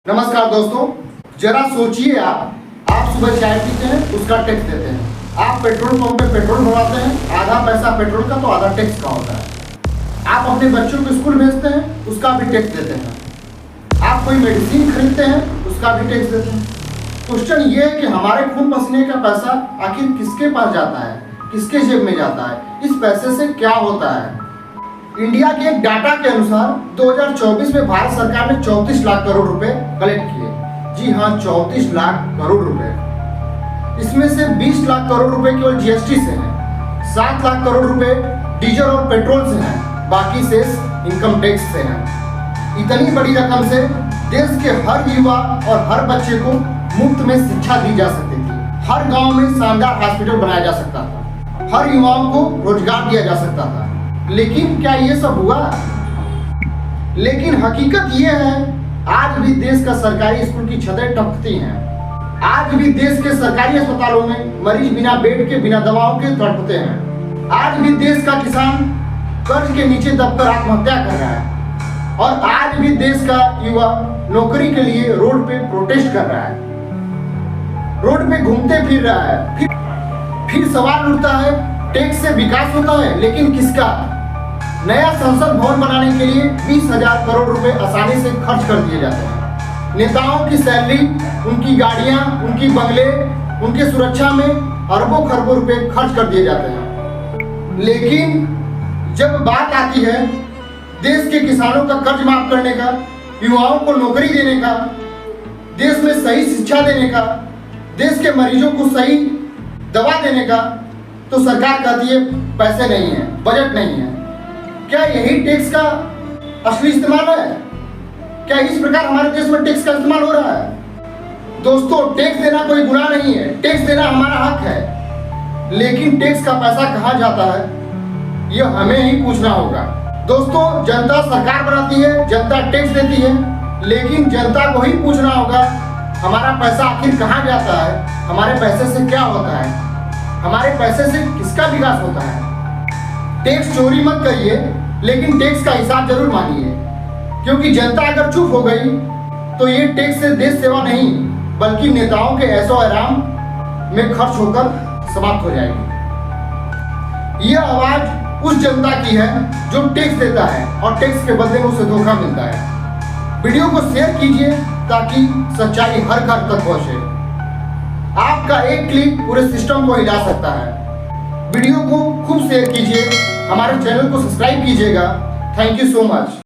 नमस्कार दोस्तों, जरा सोचिए आप सुबह चाय पीते हैं, उसका टैक्स देते हैं। आप पेट्रोल पंप पे पेट्रोल भरवाते हैं, आधा पैसा पेट्रोल का तो आधा टैक्स का होता है। आप अपने बच्चों को स्कूल भेजते हैं, उसका भी टैक्स देते हैं। आप कोई मेडिसिन खरीदते हैं, उसका भी टैक्स देते हैं। क्वेश्चन ये है कि हमारे खून पसीने का पैसा आखिर किसके पास जाता है, किसके जेब में जाता है, इस पैसे से क्या होता है। इंडिया के एक डाटा के अनुसार 2024 में भारत सरकार ने 34 लाख करोड़ रुपए कलेक्ट किए। जी हाँ, 34 लाख करोड़ रुपए। इसमें से 20 लाख करोड़ रुपए केवल जीएसटी से हैं, 7 लाख करोड़ रुपए डीजल और पेट्रोल से हैं, बाकी शेष इनकम टैक्स से हैं। इतनी बड़ी रकम से देश के हर युवा और हर बच्चे को मुफ्त में शिक्षा दी जा सकती थी। हर गांव में शानदार हॉस्पिटल बनाया जा सकता था, हर युवाओं को रोजगार दिया जा सकता था। लेकिन क्या ये सब हुआ? लेकिन हकीकत ये है, आज भी देश का सरकारी स्कूल की छतें टपकती हैं। आज भी देश के सरकारी अस्पतालों में मरीज बिना बेड के, बिना दवाओं के तड़पते हैं। आज भी देश का किसान कर्ज के नीचे दबकर आत्महत्या कर रहा है। और आज भी देश का युवा नौकरी के लिए रोड पे प्रोटेस्ट कर रहा है, रोड पे घूमते फिर रहा है। फिर सवाल उठता है, टैक्स से विकास होता है, लेकिन किसका? नया संसद भवन बनाने के लिए 20,000 करोड़ रुपए आसानी से खर्च कर दिए जाते हैं। नेताओं की सैलरी, उनकी गाड़ियां, उनकी बंगले, उनके सुरक्षा में अरबों खरबों रुपए खर्च कर दिए जाते हैं। लेकिन जब बात आती है देश के किसानों का कर्ज माफ करने का, युवाओं को नौकरी देने का, देश में सही शिक्षा देने का, देश के मरीजों को सही दवा देने का, तो सरकार कहती है पैसे नहीं है, बजट नहीं है। क्या यही टैक्स का असली इस्तेमाल है? क्या इस प्रकार हमारे देश में टैक्स का इस्तेमाल हो रहा है? दोस्तों, टैक्स देना कोई गुनाह नहीं है, टैक्स देना हमारा हक है। लेकिन टैक्स का पैसा कहाँ जाता है, यह हमें ही पूछना होगा। दोस्तों, जनता सरकार बनाती है, जनता टैक्स देती है, लेकिन जनता को ही पूछना होगा हमारा पैसा आखिर कहाँ जाता है, हमारे पैसे से क्या होता है, हमारे पैसे से किसका विकास होता है। टैक्स चोरी मत करिए, लेकिन टैक्स का हिसाब जरूर मांगिए, क्योंकि जनता अगर चुप हो गई तो ये टैक्स से देश सेवा नहीं, बल्कि नेताओं के ऐशो आराम में खर्च होकर समाप्त हो जाएगी। यह आवाज उस जनता की है जो टैक्स देता है और टैक्स के बदले में उसे धोखा मिलता है। वीडियो को शेयर कीजिए ताकि सच्चाई हर घर तक पहुंचे। आपका एक क्लिक पूरे सिस्टम को हिला सकता है। वीडियो को खूब शेयर कीजिए, हमारे चैनल को सब्सक्राइब कीजिएगा। Thank you so much.